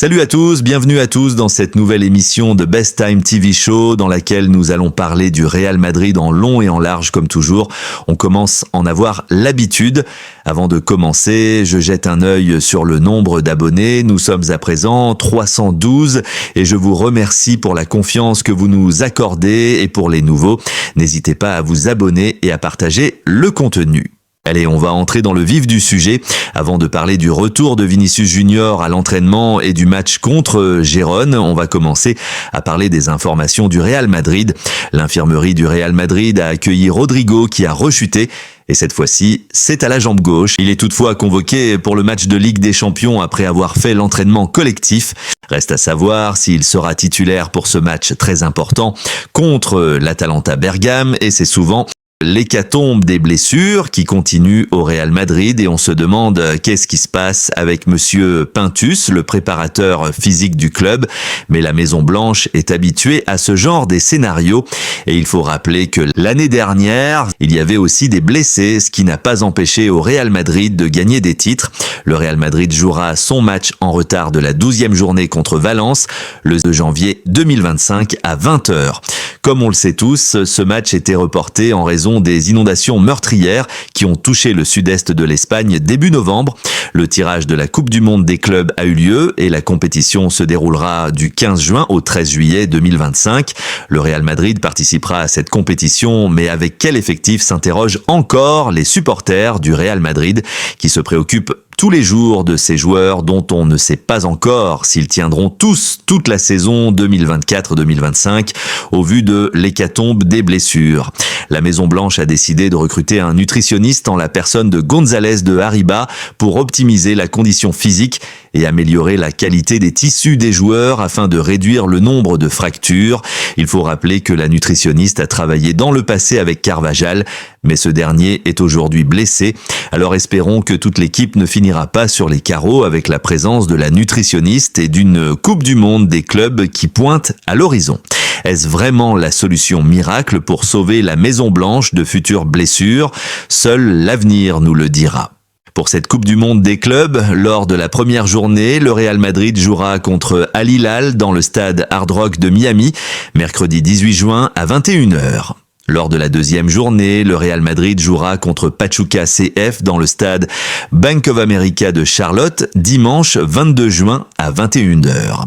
Salut à tous, bienvenue à tous dans cette nouvelle émission de Best Time TV Show dans laquelle nous allons parler du Real Madrid en long et en large comme toujours. On commence à en avoir l'habitude. Avant de commencer, je jette un œil sur le nombre d'abonnés. Nous sommes à présent 312 et je vous remercie pour la confiance que vous nous accordez et pour les nouveaux. N'hésitez pas à vous abonner et à partager le contenu. Allez, on va entrer dans le vif du sujet. Avant de parler du retour de Vinicius Junior à l'entraînement et du match contre Gérone, on va commencer à parler des informations du Real Madrid. L'infirmerie du Real Madrid a accueilli Rodrigo qui a rechuté. Et cette fois-ci, c'est à la jambe gauche. Il est toutefois convoqué pour le match de Ligue des Champions après avoir fait l'entraînement collectif. Reste à savoir s'il sera titulaire pour ce match très important contre l'Atalanta Bergame et c'est souvent l'hécatombe des blessures qui continue au Real Madrid et on se demande qu'est-ce qui se passe avec monsieur Pintus, le préparateur physique du club. Mais la Maison Blanche est habituée à ce genre des scénarios et il faut rappeler que l'année dernière, il y avait aussi des blessés, ce qui n'a pas empêché au Real Madrid de gagner des titres. Le Real Madrid jouera son match en retard de la 12e journée contre Valence le 2 janvier 2025 à 20h. Comme on le sait tous, ce match était reporté en raison des inondations meurtrières qui ont touché le sud-est de l'Espagne début novembre. Le tirage de la Coupe du Monde des clubs a eu lieu et la compétition se déroulera du 15 juin au 13 juillet 2025. Le Real Madrid participera à cette compétition, mais avec quel effectif s'interrogent encore les supporters du Real Madrid qui se préoccupent tous les jours de ces joueurs dont on ne sait pas encore s'ils tiendront tous toute la saison 2024-2025 au vu de l'hécatombe des blessures. La Maison Blanche a décidé de recruter un nutritionniste en la personne de González de Arriba pour optimiser la condition physique et améliorer la qualité des tissus des joueurs afin de réduire le nombre de fractures. Il faut rappeler que la nutritionniste a travaillé dans le passé avec Carvajal, mais ce dernier est aujourd'hui blessé. Alors espérons que toute l'équipe ne finira pas sur les carreaux avec la présence de la nutritionniste et d'une Coupe du Monde des clubs qui pointe à l'horizon. Est-ce vraiment la solution miracle pour sauver la Maison Blanche de futures blessures? Seul l'avenir nous le dira. Pour cette Coupe du Monde des clubs, lors de la première journée, le Real Madrid jouera contre Al Hilal dans le stade Hard Rock de Miami, mercredi 18 juin à 21h. Lors de la deuxième journée, le Real Madrid jouera contre Pachuca CF dans le stade Bank of America de Charlotte, dimanche 22 juin à 21h.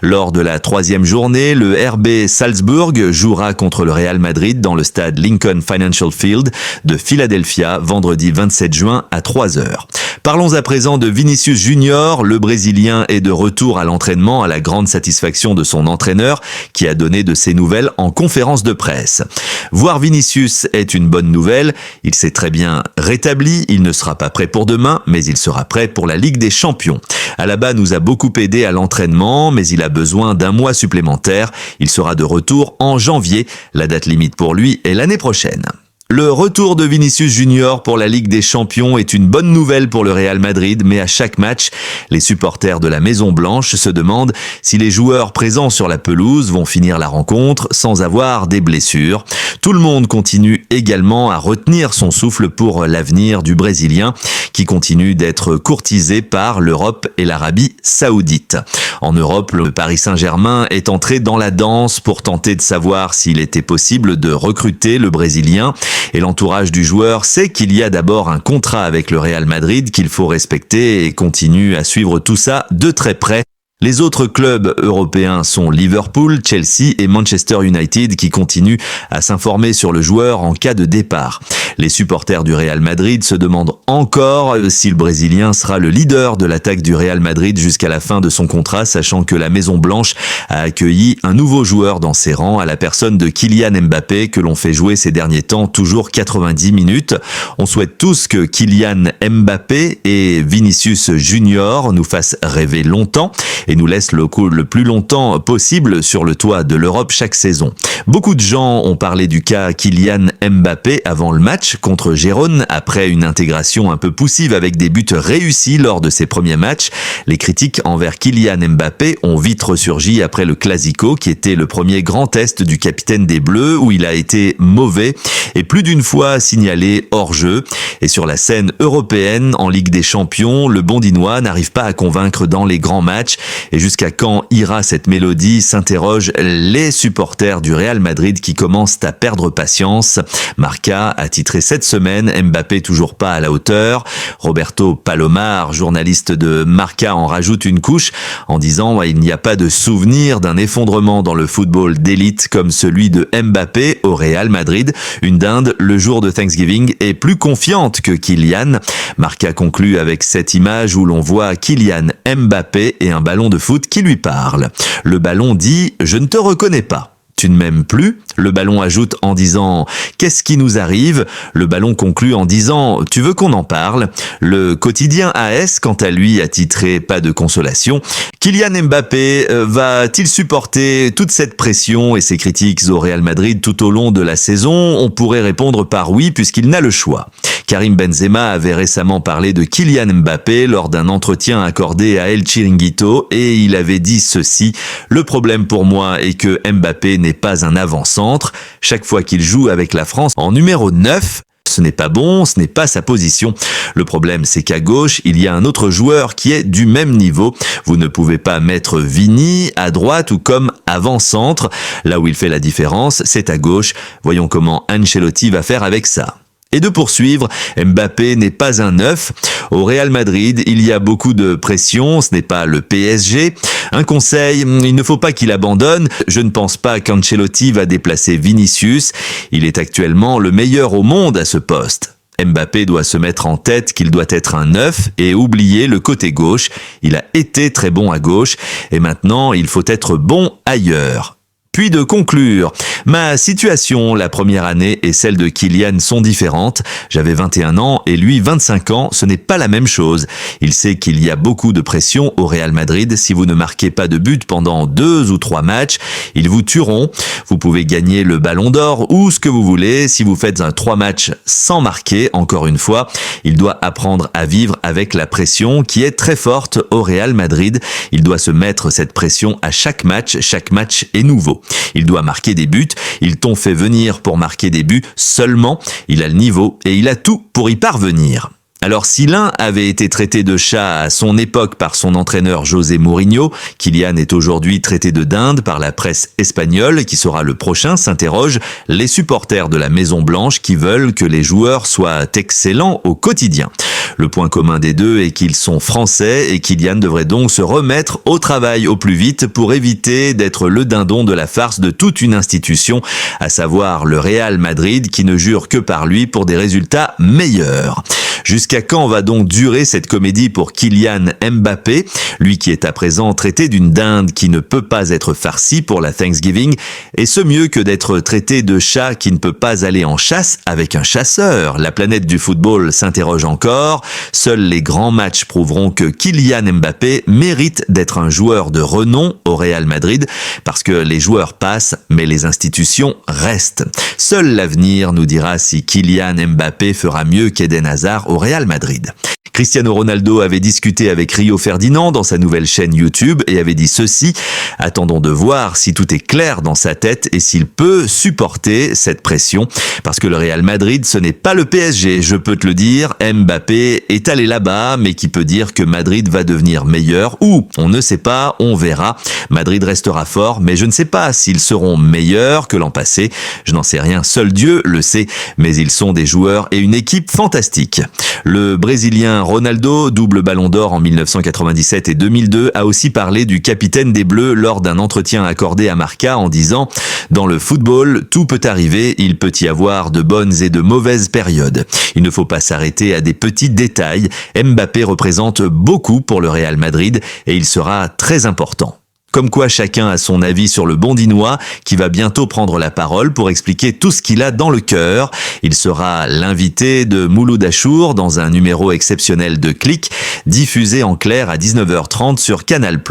Lors de la troisième journée, le RB Salzbourg jouera contre le Real Madrid dans le stade Lincoln Financial Field de Philadelphia, vendredi 27 juin à 3h. Parlons à présent de Vinicius Junior. Le Brésilien est de retour à l'entraînement à la grande satisfaction de son entraîneur qui a donné de ses nouvelles en conférence de presse. Voir Vinicius est une bonne nouvelle. Il s'est très bien rétabli. Il ne sera pas prêt pour demain, mais il sera prêt pour la Ligue des Champions. Alaba nous a beaucoup aidé à l'entraînement, mais il a besoin d'un mois supplémentaire. Il sera de retour en janvier. La date limite pour lui est l'année prochaine. Le retour de Vinicius Junior pour la Ligue des Champions est une bonne nouvelle pour le Real Madrid, mais à chaque match, les supporters de la Maison Blanche se demandent si les joueurs présents sur la pelouse vont finir la rencontre sans avoir des blessures. Tout le monde continue également à retenir son souffle pour l'avenir du Brésilien, qui continue d'être courtisé par l'Europe et l'Arabie Saoudite. En Europe, le Paris Saint-Germain est entré dans la danse pour tenter de savoir s'il était possible de recruter le Brésilien. Et l'entourage du joueur sait qu'il y a d'abord un contrat avec le Real Madrid qu'il faut respecter et continue à suivre tout ça de très près. Les autres clubs européens sont Liverpool, Chelsea et Manchester United qui continuent à s'informer sur le joueur en cas de départ. Les supporters du Real Madrid se demandent encore si le Brésilien sera le leader de l'attaque du Real Madrid jusqu'à la fin de son contrat, sachant que la Maison Blanche a accueilli un nouveau joueur dans ses rangs à la personne de Kylian Mbappé que l'on fait jouer ces derniers temps toujours 90 minutes. On souhaite tous que Kylian Mbappé et Vinicius Junior nous fassent rêver longtemps et nous laissent le plus longtemps possible sur le toit de l'Europe chaque saison. Beaucoup de gens ont parlé du cas Kylian Mbappé avant le match contre Gérone après une intégration un peu poussive avec des buts réussis lors de ses premiers matchs. Les critiques envers Kylian Mbappé ont vite ressurgi après le Classico qui était le premier grand test du capitaine des Bleus où il a été mauvais et plus d'une fois signalé hors jeu. Et sur la scène européenne en Ligue des Champions, le Bondinois n'arrive pas à convaincre dans les grands matchs. Et jusqu'à quand ira cette mélodie, s'interrogent les supporters du Real Madrid qui commencent à perdre patience. Marca a titré cette semaine, Mbappé toujours pas à la hauteur. Roberto Palomar, journaliste de Marca, en rajoute une couche en disant il n'y a pas de souvenir d'un effondrement dans le football d'élite comme celui de Mbappé au Real Madrid. Une dinde, le jour de Thanksgiving, est plus confiante que Kylian. Marca conclut avec cette image où l'on voit Kylian Mbappé et un ballon de foot qui lui parle. Le ballon dit « Je ne te reconnais pas ». Tu ne m'aimes plus? Le ballon ajoute en disant « Qu'est-ce qui nous arrive ?» Le ballon conclut en disant « Tu veux qu'on en parle ?» Le quotidien AS, quant à lui, a titré « Pas de consolation ». Kylian Mbappé va-t-il supporter toute cette pression et ces critiques au Real Madrid tout au long de la saison? On pourrait répondre par oui, puisqu'il n'a le choix. Karim Benzema avait récemment parlé de Kylian Mbappé lors d'un entretien accordé à El Chiringuito et il avait dit ceci: « Le problème pour moi est que Mbappé n'est pas un avant-centre. Chaque fois qu'il joue avec la France en numéro 9, ce n'est pas bon, ce n'est pas sa position. Le problème, c'est qu'à gauche, il y a un autre joueur qui est du même niveau. Vous ne pouvez pas mettre Vini à droite ou comme avant-centre. Là où il fait la différence, c'est à gauche. Voyons comment Ancelotti va faire avec ça. » Et de poursuivre, Mbappé n'est pas un neuf. Au Real Madrid, il y a beaucoup de pression, ce n'est pas le PSG. Un conseil, il ne faut pas qu'il abandonne. Je ne pense pas qu'Ancelotti va déplacer Vinicius. Il est actuellement le meilleur au monde à ce poste. Mbappé doit se mettre en tête qu'il doit être un neuf et oublier le côté gauche. Il a été très bon à gauche et maintenant il faut être bon ailleurs. Puis de conclure, ma situation la première année et celle de Kylian sont différentes. J'avais 21 ans et lui 25 ans, ce n'est pas la même chose. Il sait qu'il y a beaucoup de pression au Real Madrid. Si vous ne marquez pas de but pendant 2 ou 3 matchs, ils vous tueront. Vous pouvez gagner le ballon d'or ou ce que vous voulez. Si vous faites un 3 matchs sans marquer, encore une fois, il doit apprendre à vivre avec la pression qui est très forte au Real Madrid. Il doit se mettre cette pression à chaque match est nouveau. Il doit marquer des buts, ils t'ont fait venir pour marquer des buts seulement, il a le niveau et il a tout pour y parvenir. Alors si l'un avait été traité de chat à son époque par son entraîneur José Mourinho, Kylian est aujourd'hui traité de dinde par la presse espagnole. Qui sera le prochain, s'interrogent les supporters de la Maison Blanche qui veulent que les joueurs soient excellents au quotidien. Le point commun des deux est qu'ils sont français et Kylian devrait donc se remettre au travail au plus vite pour éviter d'être le dindon de la farce de toute une institution, à savoir le Real Madrid qui ne jure que par lui pour des résultats meilleurs. Jusqu'à quand va donc durer cette comédie pour Kylian Mbappé, lui qui est à présent traité d'une dinde qui ne peut pas être farcie pour la Thanksgiving, et ce mieux que d'être traité de chat qui ne peut pas aller en chasse avec un chasseur. La planète du football s'interroge encore. Seuls les grands matchs prouveront que Kylian Mbappé mérite d'être un joueur de renom au Real Madrid, parce que les joueurs passent, mais les institutions restent. Seul l'avenir nous dira si Kylian Mbappé fera mieux qu'Eden Hazard au Real Madrid. Cristiano Ronaldo avait discuté avec Rio Ferdinand dans sa nouvelle chaîne YouTube et avait dit ceci: « Attendons de voir si tout est clair dans sa tête et s'il peut supporter cette pression. Parce que le Real Madrid, ce n'est pas le PSG, je peux te le dire. Mbappé est allé là-bas, mais qui peut dire que Madrid va devenir meilleur ou on ne sait pas, on verra. Madrid restera fort, mais je ne sais pas s'ils seront meilleurs que l'an passé. Je n'en sais rien, seul Dieu le sait, mais ils sont des joueurs et une équipe fantastique. » Le Brésilien Ronaldo, double ballon d'or en 1997 et 2002, a aussi parlé du capitaine des Bleus lors d'un entretien accordé à Marca en disant « Dans le football, tout peut arriver, il peut y avoir de bonnes et de mauvaises périodes. Il ne faut pas s'arrêter à des petits détails. Mbappé représente beaucoup pour le Real Madrid et il sera très important. » Comme quoi chacun a son avis sur le Bondinois qui va bientôt prendre la parole pour expliquer tout ce qu'il a dans le cœur. Il sera l'invité de Mouloud Achour dans un numéro exceptionnel de Click, diffusé en clair à 19h30 sur Canal+.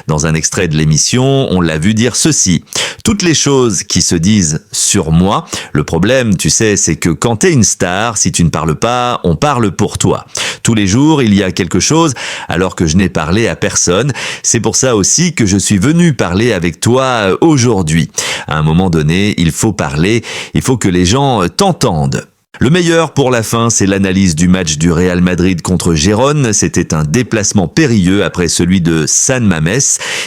Dans un extrait de l'émission, on l'a vu dire ceci: « Toutes les choses qui se disent sur moi, le problème, tu sais, c'est que quand t'es une star, si tu ne parles pas, on parle pour toi. Tous les jours, il y a quelque chose alors que je n'ai parlé à personne. C'est pour ça aussi que je suis venu parler avec toi aujourd'hui. À un moment donné, il faut parler, il faut que les gens t'entendent. » Le meilleur pour la fin, c'est l'analyse du match du Real Madrid contre Gérone. C'était un déplacement périlleux après celui de San Mamés.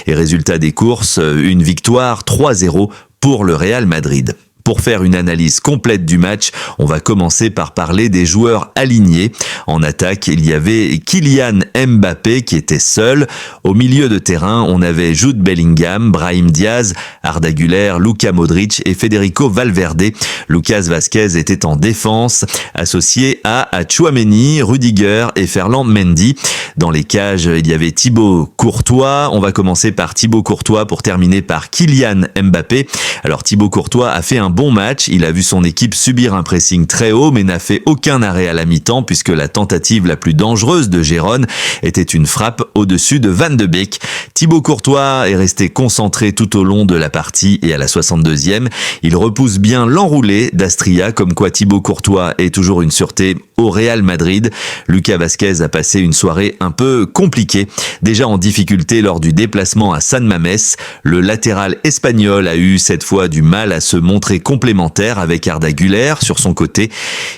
Et résultat des courses, une victoire 3-0 pour le Real Madrid. Pour faire une analyse complète du match, on va commencer par parler des joueurs alignés. En attaque, il y avait Kylian Mbappé qui était seul. Au milieu de terrain, on avait Jude Bellingham, Brahim Diaz, Arda Güler, Luka Modric et Federico Valverde. Lucas Vázquez était en défense, associé à Tchouaméni, Rudiger et Ferland Mendy. Dans les cages, il y avait Thibaut Courtois. On va commencer par Thibaut Courtois pour terminer par Kylian Mbappé. Alors Thibaut Courtois a fait un bon match, il a vu son équipe subir un pressing très haut mais n'a fait aucun arrêt à la mi-temps puisque la tentative la plus dangereuse de Gérone était une frappe au-dessus de Van de Beek. Thibaut Courtois est resté concentré tout au long de la partie et à la 62e, il repousse bien l'enroulé d'Astria comme quoi Thibaut Courtois est toujours une sûreté au Real Madrid. Lucas Vázquez a passé une soirée un peu compliquée. Déjà en difficulté lors du déplacement à San Mamés, le latéral espagnol a eu cette fois du mal à se montrer complémentaire avec Arda Güler sur son côté.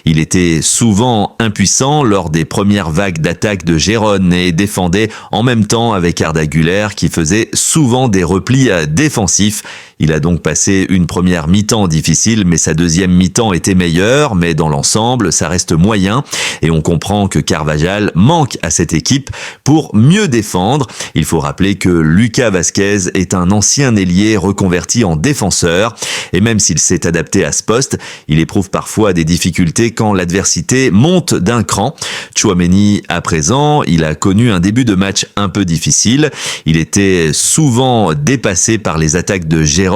Il était souvent impuissant lors des premières vagues d'attaque de Gérone et défendait en même temps avec Arda Güler qui faisait souvent des replis défensifs. Il a donc passé une première mi-temps difficile, mais sa deuxième mi-temps était meilleure, mais dans l'ensemble, ça reste moyen. Et on comprend que Carvajal manque à cette équipe pour mieux défendre. Il faut rappeler que Lucas Vázquez est un ancien ailier reconverti en défenseur. Et même s'il s'est adapté à ce poste, il éprouve parfois des difficultés quand l'adversité monte d'un cran. Tchouaméni, à présent, il a connu un début de match un peu difficile. Il était souvent dépassé par les attaques de Gérone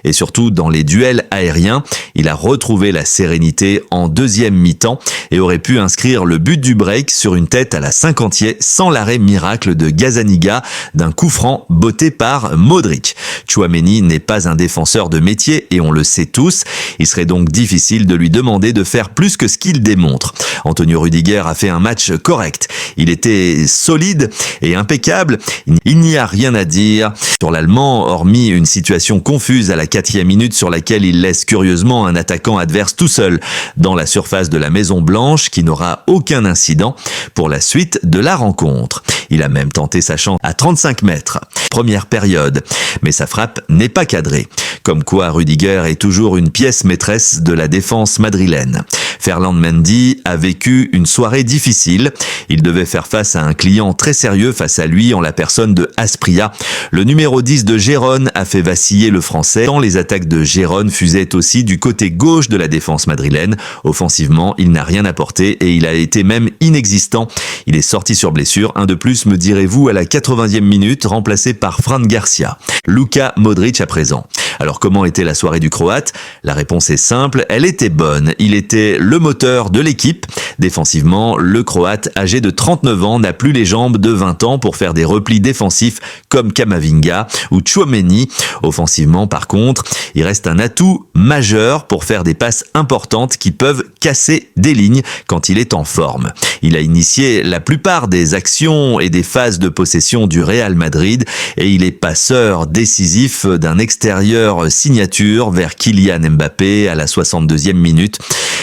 et surtout dans les duels aériens. Il a retrouvé la sérénité en deuxième mi-temps et aurait pu inscrire le but du break sur une tête à la 50e sans l'arrêt miracle de Gazzaniga d'un coup franc botté par Modric. Tchouaméni n'est pas un défenseur de métier et on le sait tous. Il serait donc difficile de lui demander de faire plus que ce qu'il démontre. Antonio Rudiger a fait un match correct. Il était solide et impeccable. Il n'y a rien à dire sur l'Allemand, hormis une situation confuse à la 4e minute sur laquelle il laisse curieusement un attaquant adverse tout seul dans la surface de la Maison Blanche qui n'aura aucun incident pour la suite de la rencontre. Il a même tenté sa chance à 35 mètres. Première période, mais sa frappe n'est pas cadrée. Comme quoi Rudiger est toujours une pièce maîtresse de la défense madrilène. Ferland Mendy a vécu une soirée difficile. Il devait faire face à un client très sérieux face à lui en la personne de Asprilla. Le numéro 10 de Gérone a fait vaciller le français tant les attaques de Gérone fusaient aussi du côté gauche de la défense madrilène. Offensivement, il n'a rien apporté et il a été même inexistant. Il est sorti sur blessure. Un de plus, me direz-vous, à la 80e minute, remplacé par Fran Garcia. Luka Modric à présent. Alors comment était la soirée du Croate? La réponse est simple, elle était bonne. Il était le moteur de l'équipe. Défensivement, le Croate, âgé de 39 ans, n'a plus les jambes de 20 ans pour faire des replis défensifs comme Camavinga ou Tchouaméni. Offensivement, par contre, il reste un atout majeur pour faire des passes importantes qui peuvent casser des lignes quand il est en forme. Il a initié la plupart des actions et des phases de possession du Real Madrid et il est passeur décisif d'un extérieur signature vers Kylian Mbappé à la 62e minute.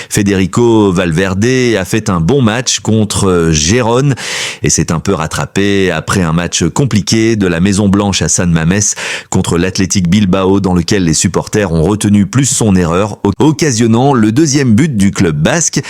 Federico Valverde a fait un bon match contre Gérone et s'est un peu rattrapé après un match compliqué de la Maison Blanche à San Mamés contre l'Athletic Bilbao dans lequel les supporters ont retenu plus son erreur, occasionnant le deuxième but du club basque.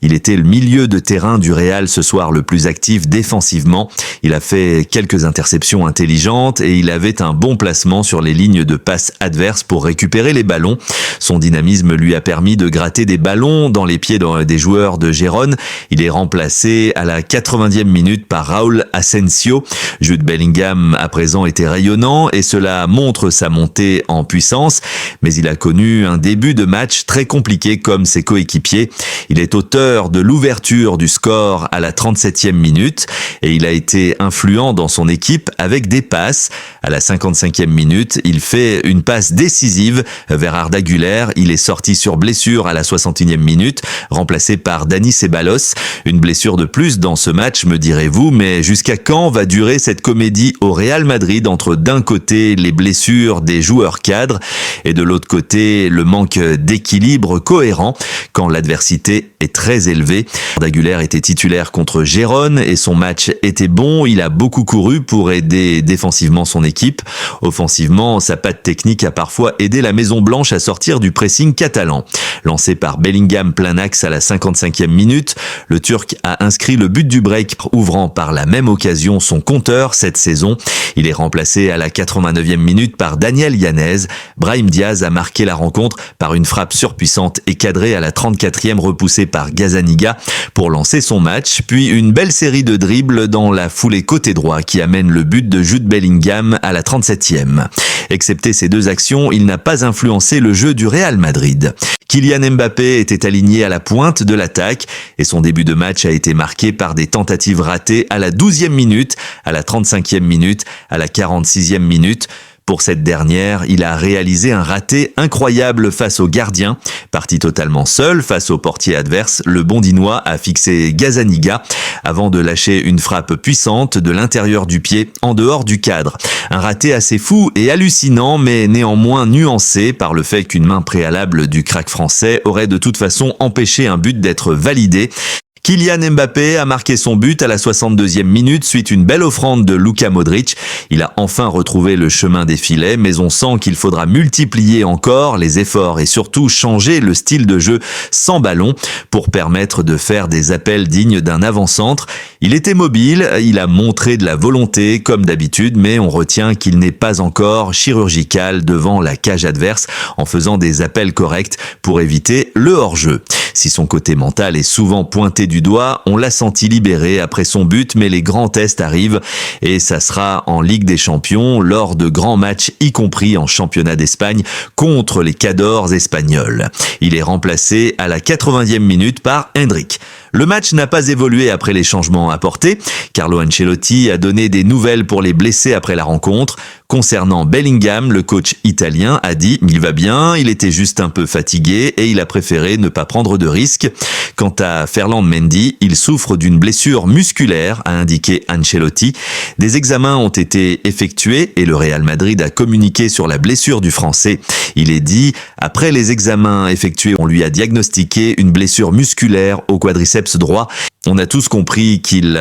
Il était le milieu de terrain du Real ce soir le plus actif défensivement. Il a fait quelques interceptions intelligentes et il avait un bon placement sur les lignes de passe adverses pour récupérer les ballons. Son dynamisme lui a permis de gratter des ballons dans les pieds des joueurs de Gérone. Il est remplacé à la 80e minute par Raúl Asensio. Jude Bellingham à présent était rayonnant et cela montre sa montée en puissance, mais il a connu un début de match très compliqué comme ses coéquipiers. Il est auteur de l'ouverture du score à la 37e minute et il a été influent dans son équipe avec des passes. À la 55e minute, il fait une passe décisive vers Arda Güler. Il est sorti sur blessure à la 61e minute, remplacé par Dani Ceballos. Une blessure de plus dans ce match, me direz-vous, mais jusqu'à quand va durer cette comédie au Real Madrid entre d'un côté les blessures des joueurs cadres et de l'autre côté le manque d'équilibre cohérent quand l'adversité est très élevée. Arda Güler était titulaire contre Gérone et son match était bon. Il a beaucoup couru pour aider défensivement son équipe. Offensivement, sa patte technique a parfois aidé la Maison Blanche à sortir du pressing catalan. Lancé par Bellingham plein axe à la 55e minute, le Turc a inscrit le but du break, ouvrant par la même occasion son compteur cette saison. Il est remplacé à la 89e minute par Daniel Yanez. Brahim Diaz a marqué la rencontre par une frappe surpuissante et cadrée à la 34e, repoussée par Gazzaniga pour lancer son match, puis une belle série de dribbles dans la foulée côté droit qui amène le but de Jude Bellingham à la 37e. Excepté ces deux actions, il n'a pas influencé le jeu du Real Madrid. Kylian Mbappé était aligné à la pointe de l'attaque et son début de match a été marqué par des tentatives ratées à la 12e minute, à la 35e minute, à la 46e minute. Pour cette dernière, il a réalisé un raté incroyable face au gardien. Parti totalement seul face au portier adverse, le Bondinois a fixé Gazzaniga avant de lâcher une frappe puissante de l'intérieur du pied en dehors du cadre. Un raté assez fou et hallucinant, mais néanmoins nuancé par le fait qu'une main préalable du crack français aurait de toute façon empêché un but d'être validé. Kylian Mbappé a marqué son but à la 62e minute suite une belle offrande de Luka Modric. Il a enfin retrouvé le chemin des filets, mais on sent qu'il faudra multiplier encore les efforts et surtout changer le style de jeu sans ballon pour permettre de faire des appels dignes d'un avant-centre. Il était mobile, il a montré de la volonté comme d'habitude, mais on retient qu'il n'est pas encore chirurgical devant la cage adverse en faisant des appels corrects pour éviter le hors-jeu. Si son côté mental est souvent pointé du doigt, on l'a senti libéré après son but, mais les grands tests arrivent et ça sera en Ligue des Champions lors de grands matchs, y compris en championnat d'Espagne contre les Cadors espagnols. Il est remplacé à la 80e minute par Hendrick. Le match n'a pas évolué après les changements apportés. Carlo Ancelotti a donné des nouvelles pour les blessés après la rencontre. Concernant Bellingham, le coach italien a dit « Il va bien, il était juste un peu fatigué et il a préféré ne pas prendre de risques ». Quant à Ferland Mendy, il souffre d'une blessure musculaire, a indiqué Ancelotti. Des examens ont été effectués et le Real Madrid a communiqué sur la blessure du Français. Il est dit « Après les examens effectués, on lui a diagnostiqué une blessure musculaire au quadriceps droit ». On a tous compris qu'il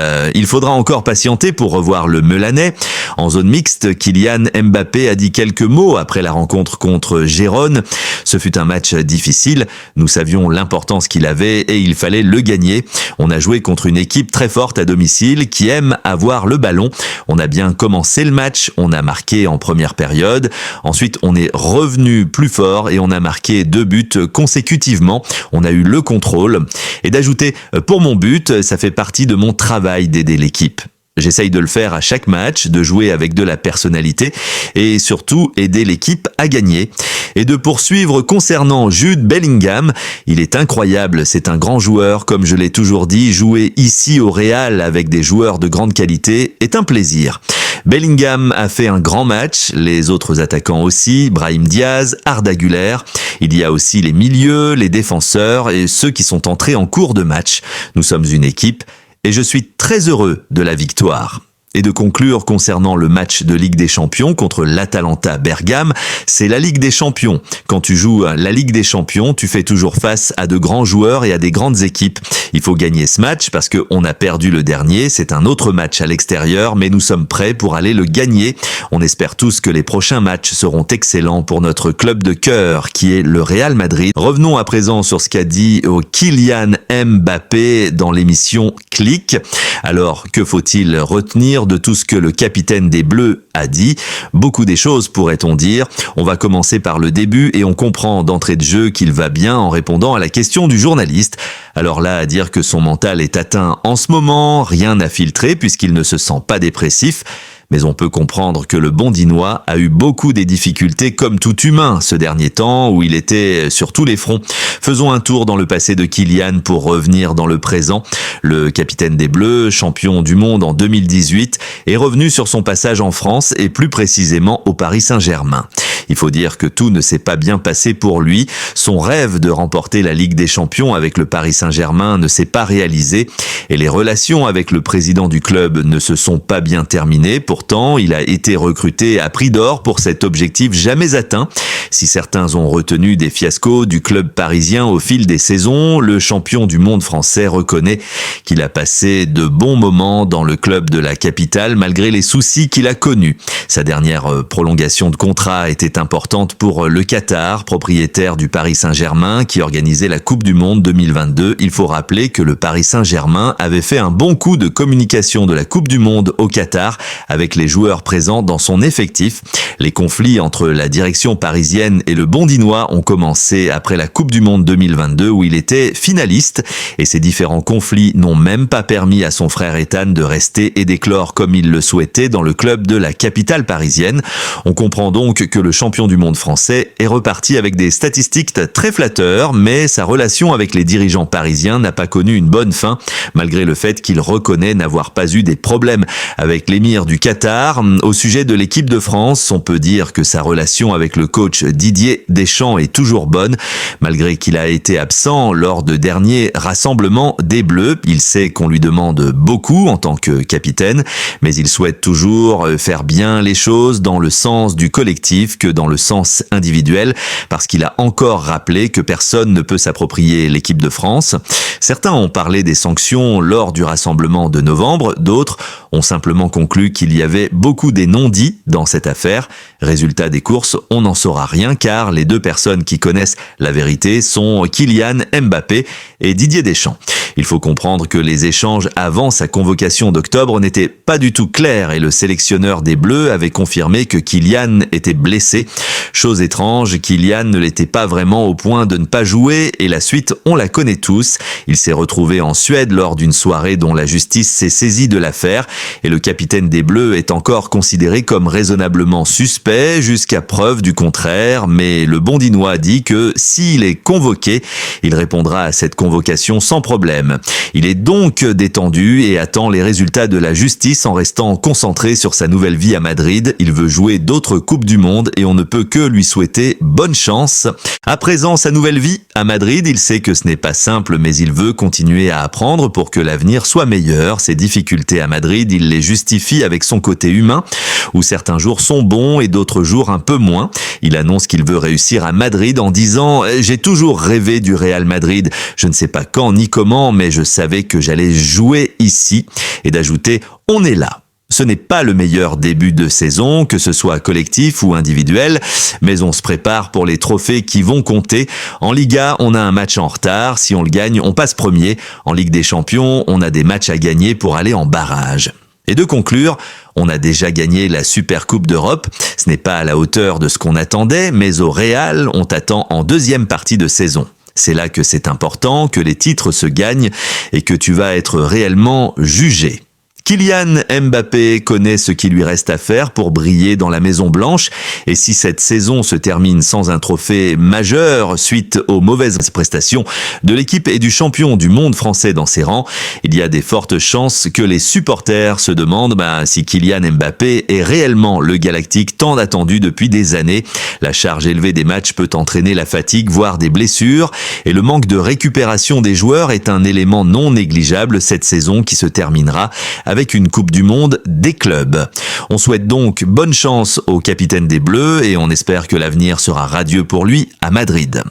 faudra encore patienter pour revoir le Melanais. En zone mixte, Kylian Mbappé a dit quelques mots après la rencontre contre Gérone. Ce fut un match difficile. Nous savions l'importance qu'il avait et il fallait le gagner. On a joué contre une équipe très forte à domicile qui aime avoir le ballon. On a bien commencé le match. On a marqué en première période. Ensuite, on est revenu plus fort et on a marqué 2 buts consécutivement. On a eu le contrôle. Et d'ajouter, pour mon but, ça fait partie de mon travail d'aider l'équipe. J'essaye de le faire à chaque match, de jouer avec de la personnalité et surtout aider l'équipe à gagner. Et de poursuivre concernant Jude Bellingham, il est incroyable, c'est un grand joueur, comme je l'ai toujours dit, jouer ici au Real avec des joueurs de grande qualité est un plaisir. Bellingham a fait un grand match, les autres attaquants aussi, Brahim Diaz, Arda Güler. Il y a aussi les milieux, les défenseurs et ceux qui sont entrés en cours de match. Nous sommes une équipe et je suis très heureux de la victoire. Et de conclure concernant le match de Ligue des Champions contre l'Atalanta Bergame, c'est la Ligue des Champions. Quand tu joues la Ligue des Champions, tu fais toujours face à de grands joueurs et à des grandes équipes. Il faut gagner ce match parce qu'on a perdu le dernier, c'est un autre match à l'extérieur, mais nous sommes prêts pour aller le gagner. On espère tous que les prochains matchs seront excellents pour notre club de cœur qui est le Real Madrid. Revenons à présent sur ce qu'a dit Kylian Mbappé dans l'émission Click. Alors, que faut-il retenir de tout ce que le capitaine des Bleus a dit? Beaucoup des choses, pourrait-on dire. On va commencer par le début et on comprend d'entrée de jeu qu'il va bien en répondant à la question du journaliste. Alors là, à dire que son mental est atteint en ce moment, rien n'a filtré puisqu'il ne se sent pas dépressif. Mais on peut comprendre que le Bondinois a eu beaucoup des difficultés comme tout humain ce dernier temps où il était sur tous les fronts. Faisons un tour dans le passé de Kylian pour revenir dans le présent. Le capitaine des Bleus, champion du monde en 2018, est revenu sur son passage en France et plus précisément au Paris Saint-Germain. Il faut dire que tout ne s'est pas bien passé pour lui. Son rêve de remporter la Ligue des Champions avec le Paris Saint-Germain ne s'est pas réalisé et les relations avec le président du club ne se sont pas bien terminées. Pourtant, il a été recruté à prix d'or pour cet objectif jamais atteint. Si certains ont retenu des fiascos du club parisien au fil des saisons, le champion du monde français reconnaît qu'il a passé de bons moments dans le club de la capitale malgré les soucis qu'il a connus. Sa dernière prolongation de contrat était importante pour le Qatar, propriétaire du Paris Saint-Germain qui organisait la Coupe du Monde 2022. Il faut rappeler que le Paris Saint-Germain avait fait un bon coup de communication de la Coupe du Monde au Qatar avec les joueurs présents dans son effectif. Les conflits entre la direction parisienne et le Bondinois ont commencé après la Coupe du Monde 2022 où il était finaliste et ces différents conflits n'ont même pas permis à son frère Ethan de rester et d'éclore comme il le souhaitait dans le club de la capitale parisienne. On comprend donc que le champion du monde français est reparti avec des statistiques très flatteurs, mais sa relation avec les dirigeants parisiens n'a pas connu une bonne fin, malgré le fait qu'il reconnaît n'avoir pas eu des problèmes avec l'émir du Qatar. Au sujet de l'équipe de France, on peut dire que sa relation avec le coach Didier Deschamps est toujours bonne, malgré qu'il a été absent lors de derniers rassemblements des Bleus. Il sait qu'on lui demande beaucoup en tant que capitaine, mais il souhaite toujours faire bien les choses dans le sens du collectif que dans le sens individuel, parce qu'il a encore rappelé que personne ne peut s'approprier l'équipe de France. Certains ont parlé des sanctions lors du rassemblement de novembre, d'autres ont simplement conclu qu'il y avait beaucoup des non-dits dans cette affaire. Résultat des courses, on n'en saura rien car les deux personnes qui connaissent la vérité sont Kylian Mbappé et Didier Deschamps. Il faut comprendre que les échanges avant sa convocation d'octobre n'étaient pas du tout clairs et le sélectionneur des Bleus avait confirmé que Kylian était blessé. Chose étrange, Kylian ne l'était pas vraiment au point de ne pas jouer et la suite, on la connaît tous. Il s'est retrouvé en Suède lors d'une soirée dont la justice s'est saisie de l'affaire et le capitaine des Bleus est encore considéré comme raisonnablement suspect jusqu'à preuve du contraire, mais le Bondinois dit que s'il est convoqué, il répondra à cette convocation sans problème. Il est donc détendu et attend les résultats de la justice en restant concentré sur sa nouvelle vie à Madrid. Il veut jouer d'autres Coupes du Monde et on ne peut que lui souhaiter bonne chance. À présent, sa nouvelle vie à Madrid, il sait que ce n'est pas simple, mais il veut continuer à apprendre pour que l'avenir soit meilleur. Ses difficultés à Madrid, il les justifie avec son côté humain, où certains jours sont bons et d'autres jours un peu moins. Il annonce qu'il veut réussir à Madrid en disant « J'ai toujours rêvé du Real Madrid. Je ne sais pas quand ni comment, mais je savais que j'allais jouer ici. » Et d'ajouter « On est là. » Ce n'est pas le meilleur début de saison, que ce soit collectif ou individuel, mais on se prépare pour les trophées qui vont compter. En Liga, on a un match en retard. Si on le gagne, on passe premier. En Ligue des Champions, on a des matchs à gagner pour aller en barrage. Et de conclure, on a déjà gagné la Super Coupe d'Europe. Ce n'est pas à la hauteur de ce qu'on attendait, mais au Real, on t'attend en deuxième partie de saison. C'est là que c'est important, que les titres se gagnent et que tu vas être réellement jugé. Kylian Mbappé connaît ce qui lui reste à faire pour briller dans la Maison Blanche et si cette saison se termine sans un trophée majeur suite aux mauvaises prestations de l'équipe et du champion du monde français dans ses rangs, il y a des fortes chances que les supporters se demandent si Kylian Mbappé est réellement le galactique tant attendu depuis des années. La charge élevée des matchs peut entraîner la fatigue, voire des blessures et le manque de récupération des joueurs est un élément non négligeable cette saison qui se terminera avec une Coupe du Monde des clubs. On souhaite donc bonne chance au capitaine des Bleus et on espère que l'avenir sera radieux pour lui à Madrid.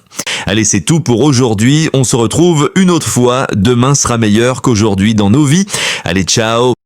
Allez, c'est tout pour aujourd'hui. On se retrouve une autre fois. Demain sera meilleur qu'aujourd'hui dans nos vies. Allez, ciao!